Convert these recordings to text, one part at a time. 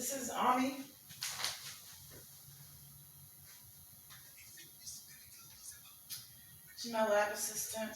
This is Ami. She's my lab assistant.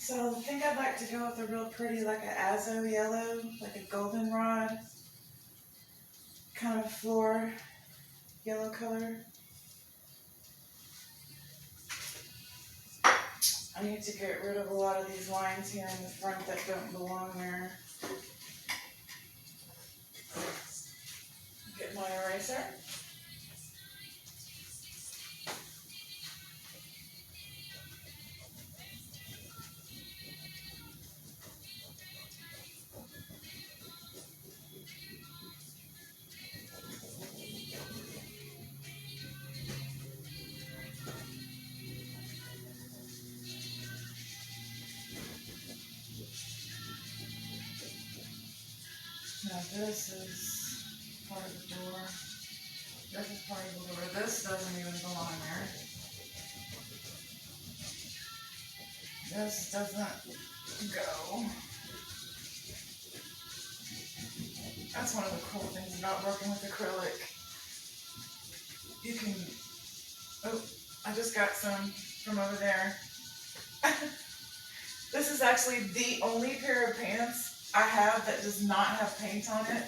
So I think I'd like to go with a real pretty, like an azo yellow, like a goldenrod kind of floor yellow color. I need to get rid of a lot of these lines here in the front that don't belong there. Get my eraser. Now this is part of the door. This is part of the door. This doesn't even belong there. This doesn't go. That's one of the cool things about working with acrylic. You can, oh, I just got some from over there. This is actually the only pair of pants I have that does not have paint on it.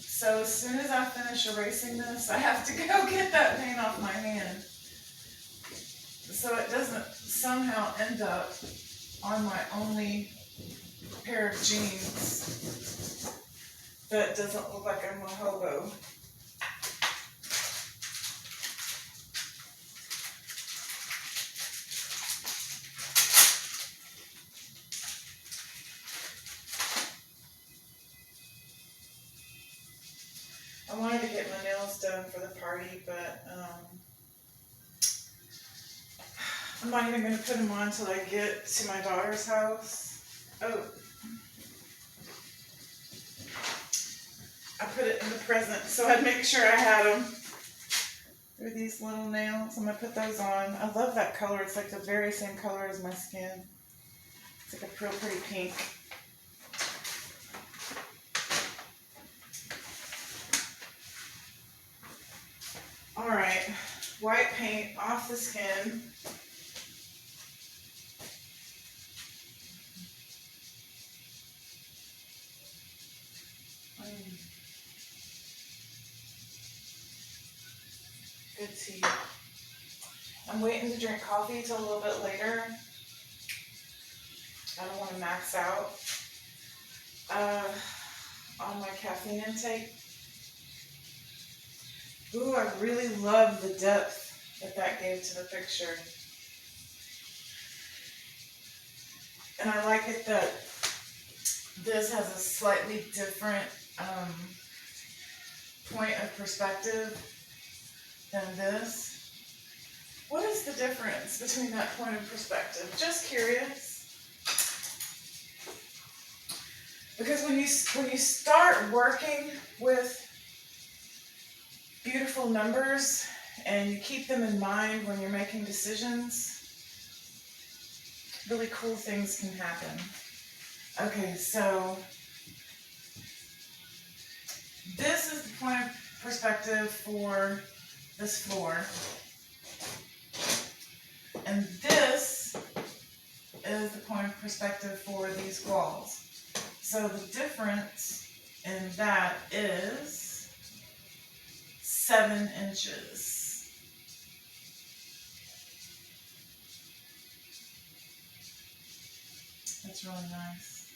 So as soon as I finish erasing this, I have to go get that paint off my hand. So it doesn't somehow end up on my only pair of jeans that doesn't look like I'm a hobo. I wanted to get my nails done for the party, but I'm not even going to put them on until I get to my daughter's house. Oh, I put it in the present so I'd make sure I had them. They're these little nails. I'm going to put those on. I love that color. It's like the very same color as my skin. It's like a real pretty pink. Alright, white paint off the skin. Good tea. I'm waiting to drink coffee till a little bit later. I don't want to max out on my caffeine intake. Ooh, I really love the depth that gave to the picture. And I like it that this has a slightly different point of perspective than this. What is the difference between that point of perspective? Just curious. Because when you start working with beautiful numbers and you keep them in mind when you're making decisions, really cool things can happen. Okay, so this is the point of perspective for this floor. And this is the point of perspective for these walls. So the difference in that is 7 inches. That's really nice.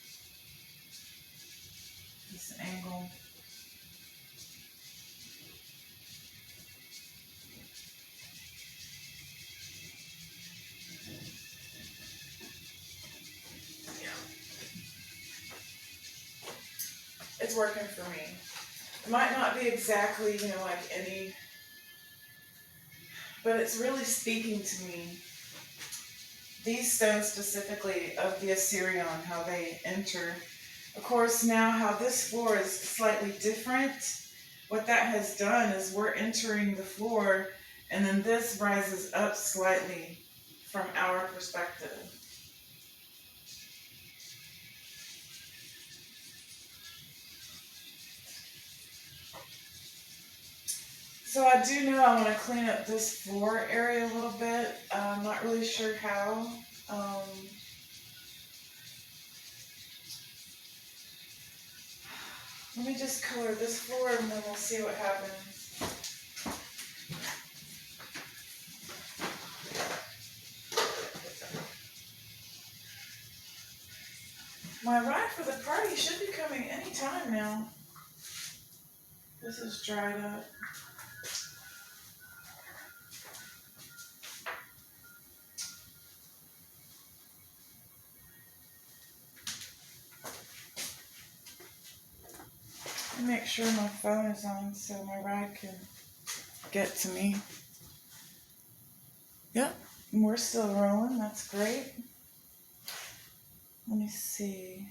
This angle. It's working for me. It might not be exactly, like any, but it's really speaking to me. These stones specifically of the Assyrian, how they enter. Of course, now how this floor is slightly different. What that has done is we're entering the floor, and then this rises up slightly from our perspective. So I do know I want to clean up this floor area a little bit. I'm not really sure how. Let me just color this floor and then we'll see what happens. My ride for the party should be coming any time now. This is dried up. Make sure my phone is on so my ride can get to me. Yep, we're still rolling. That's great. Let me see.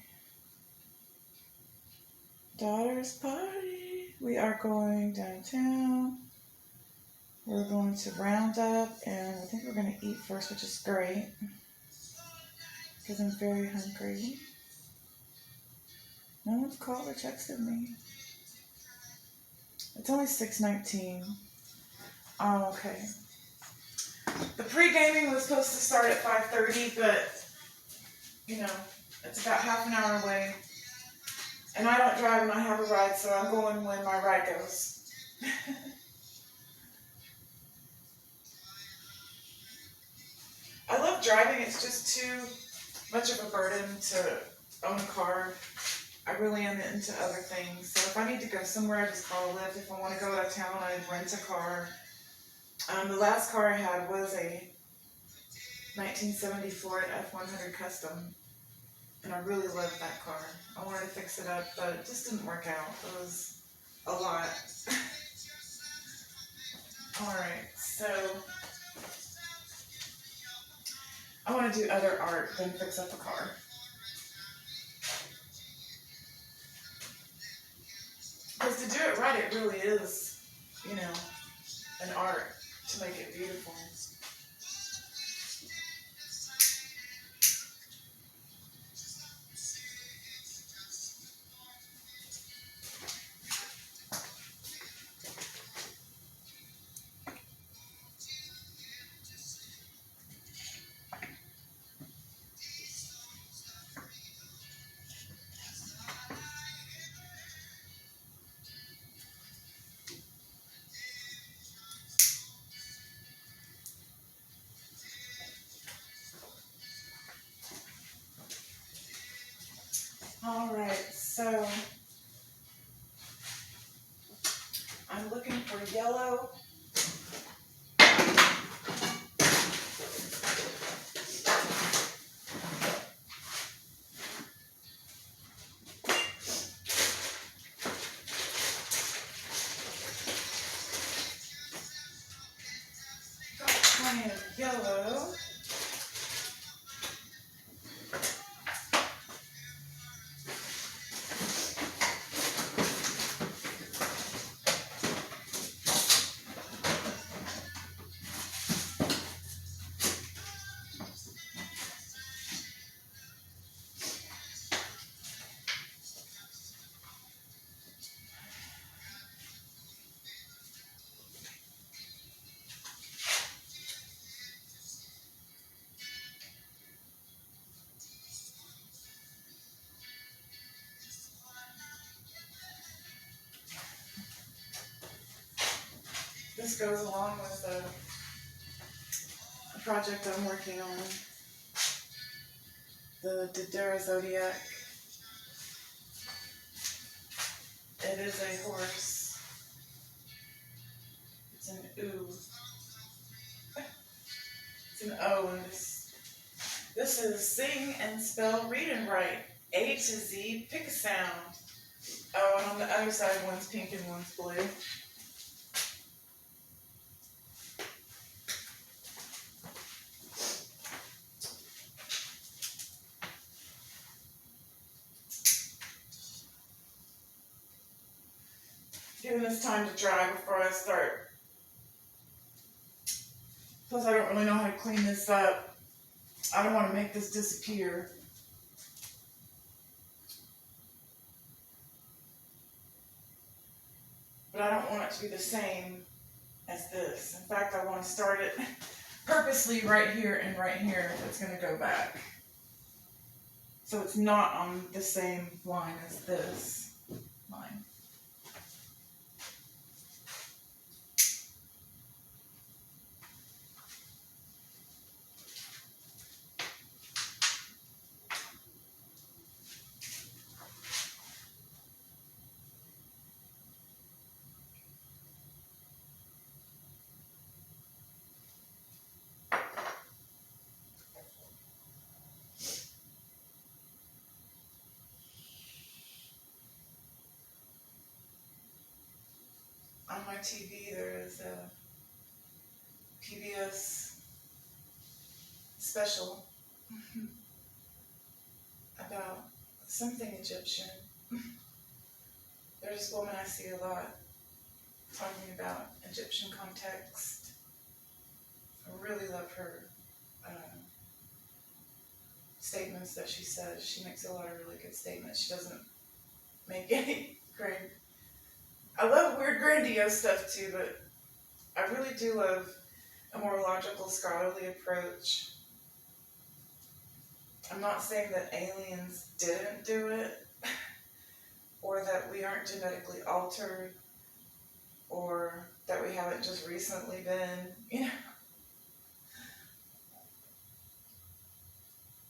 Daughter's party. We are going downtown. We're going to round up, and I think we're going to eat first, which is great because I'm very hungry. No one's called or texted me. It's only 6:19. Oh, okay. The pre-gaming was supposed to start at 5:30, but, you know, it's about half an hour away. And I don't drive and I have a ride, so I'm going when my ride goes. I love driving. It's just too much of a burden to own a car. I really am into other things. So if I need to go somewhere, I just call a Lyft. If I want to go out of town, I rent a car. The last car I had was a 1970 Ford F100 Custom. And I really loved that car. I wanted to fix it up, but it just didn't work out. It was a lot. Alright, so I want to do other art than fix up a car. Because to do it right, it really is, you know, an art to make it beautiful. Alright, so I'm looking for yellow. Got plenty of yellow. This goes along with a project I'm working on, the Dodera Zodiac. It is a horse. It's an oo. It's an O in this. This is sing and spell, read and write. A to Z, pick a sound. Oh, and on the other side, one's pink and one's blue. Giving this time to dry before I start. Plus, I don't really know how to clean this up. I don't want to make this disappear. But I don't want it to be the same as this. In fact, I want to start it purposely right here and right here if it's going to go back. So it's not on the same line as this. mine. On my TV there is a PBS special about something Egyptian. There's this woman I see a lot talking about Egyptian context. I really love her statements that she says. She makes a lot of really good statements. She doesn't make any grand. I love weird grandiose stuff too, but I really do love a more logical, scholarly approach. I'm not saying that aliens didn't do it, or that we aren't genetically altered, or that we haven't just recently been,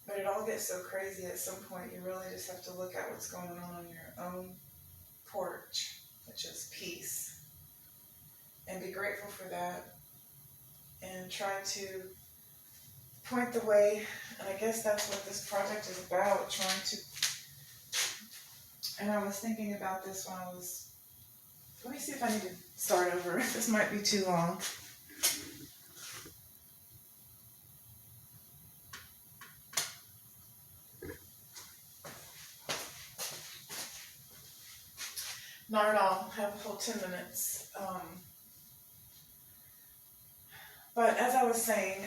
But it all gets so crazy at some point, you really just have to look at what's going on your own porch, which is peace. And be grateful for that. And try to point the way. And I guess that's what this project is about, trying to. And I was thinking about this when I was. Let me see if I need to start over. This might be too long. Not at all. I have a whole 10 minutes. But as I was saying,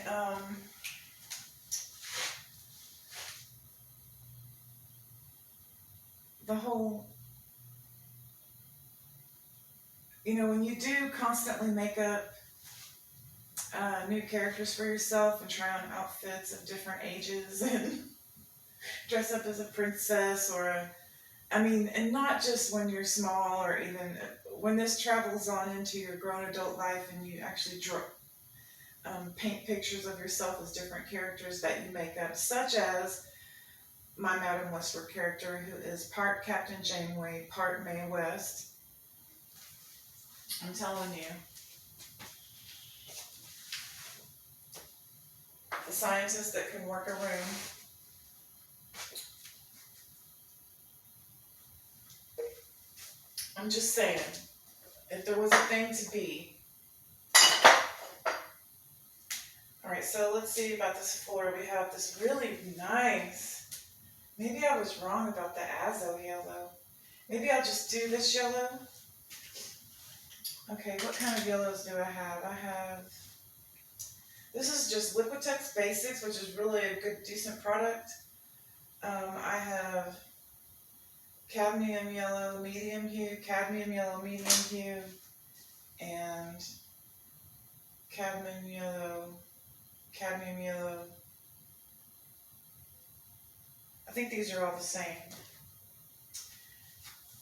the whole, when you do constantly make up new characters for yourself and try on outfits of different ages and dress up as a princess and not just when you're small or even when this travels on into your grown adult life and you actually paint pictures of yourself as different characters that you make up, such as my Madam Westward character, who is part Captain Janeway, part Mae West. I'm telling you, the scientist that can work a room. I'm just saying, if there was a thing to be. Alright, so let's see about this floor. We have this really nice, maybe I was wrong about the Azo yellow. Maybe I'll just do this yellow. Okay, what kind of yellows do I have? This is just Liquitex Basics, which is really a good, decent product. I have cadmium yellow, medium hue, cadmium yellow, medium hue, and cadmium yellow. I think these are all the same.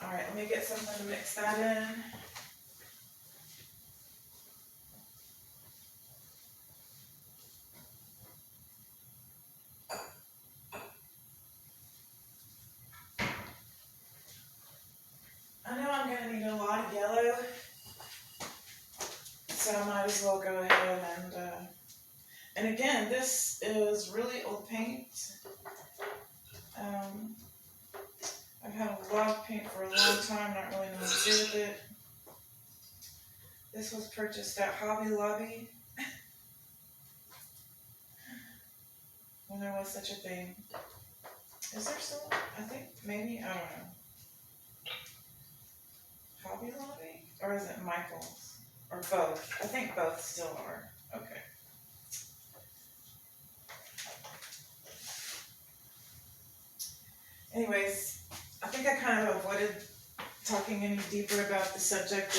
Alright, let me get something to mix that in. I know I'm going to need a lot of yellow, so I might as well go ahead and again, this is really old paint. I've had a lot of paint for a long time, not really know what to do with it. This was purchased at Hobby Lobby, when there was such a thing. Is there still? I think maybe, I don't know. Hobby Lobby? Or is it Michael's? Or both? I think both still are. Okay. Anyways, I think I kind of avoided talking any deeper about the subject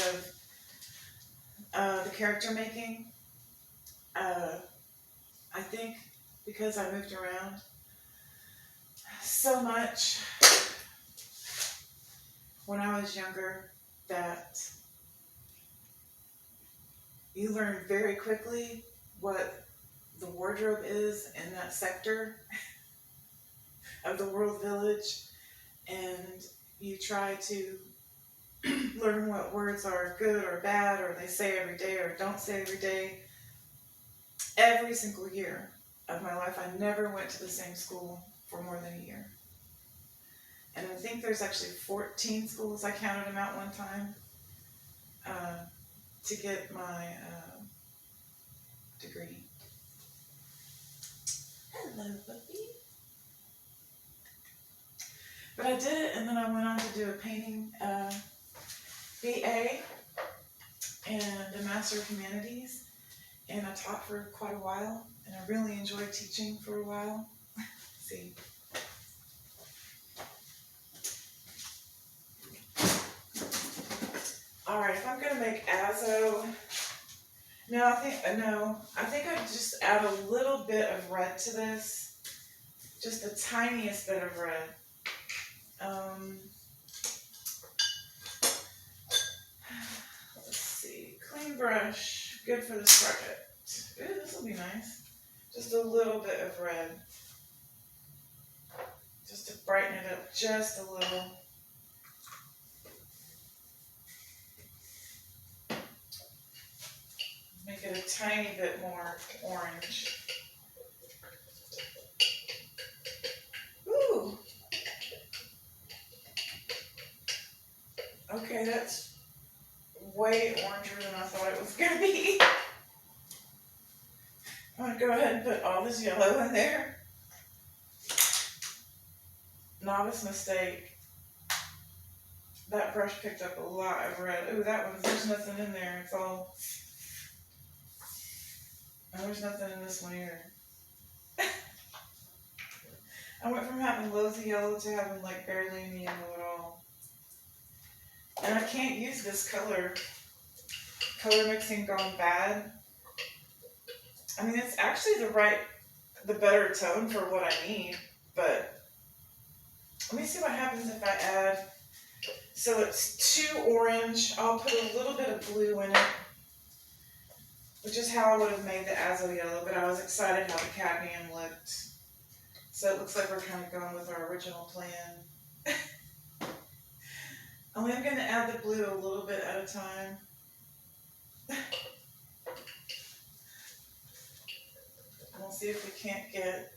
of the character making. I think because I moved around so much, when I was younger that you learn very quickly what the wardrobe is in that sector of the World Village, and you try to learn what words are good or bad, or they say every day or don't say every day. Every single year of my life, I never went to the same school for more than a year. And I think there's actually 14 schools, I counted them out one time, to get my degree. Hello, puppy. But I did it, and then I went on to do a painting BA and a Master of Humanities, and I taught for quite a while, and I really enjoyed teaching for a while. See. All right, if I'm gonna make azo, I think I'd just add a little bit of red to this, just the tiniest bit of red. Let's see, clean brush, good for this project. Ooh, this will be nice. Just a little bit of red, just to brighten it up just a little. Make it a tiny bit more orange. Ooh. Okay, that's way oranger than I thought it was gonna be. I'm gonna go ahead and put all this yellow in there. Novice mistake. That brush picked up a lot of red. Ooh, that one, there's nothing in there. It's all... Oh, there's nothing in this one either. I went from having loads of yellow to having like barely any yellow at all. And I can't use this color mixing gone bad. I mean, it's actually the better tone for what I need, but let me see what happens if I add, so it's too orange. I'll put a little bit of blue in it, which is how I would have made the azo yellow, but I was excited how the cadmium looked. So it looks like we're kind of going with our original plan. Only I'm going to add the blue a little bit at a time. We'll see if we can't get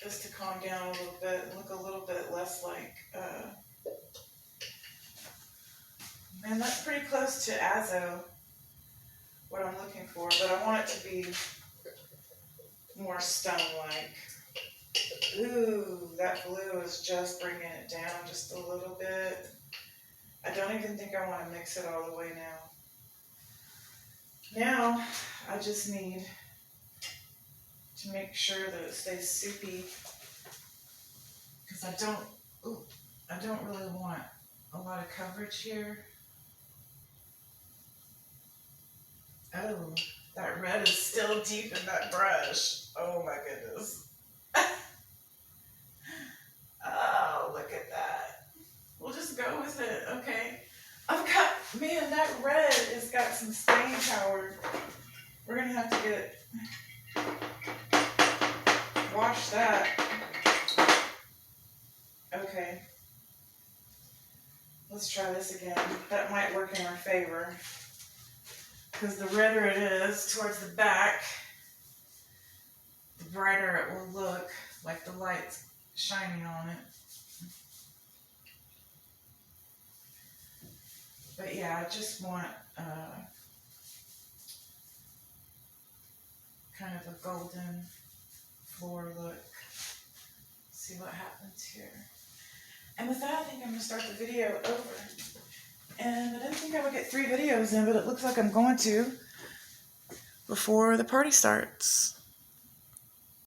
this to calm down a little bit and look a little bit less like, man, that's pretty close to azo, what I'm looking for, but I want it to be more stone-like. Ooh, that blue is just bringing it down just a little bit. I don't even think I want to mix it all the way now. Now, I just need to make sure that it stays soupy, because I don't really want a lot of coverage here. Oh, that red is still deep in that brush. Oh my goodness. Oh, look at that. We'll just go with it, okay. Man, that red has got some staying power. We're gonna have to wash that. Okay. Let's try this again. That might work in our favor, because the redder it is towards the back, the brighter it will look, like the light's shining on it. But yeah, I just want kind of a golden floor look. See what happens here. And with that, I think I'm going to start the video over. And I didn't think I would get 3 videos in, but it looks like I'm going to before the party starts.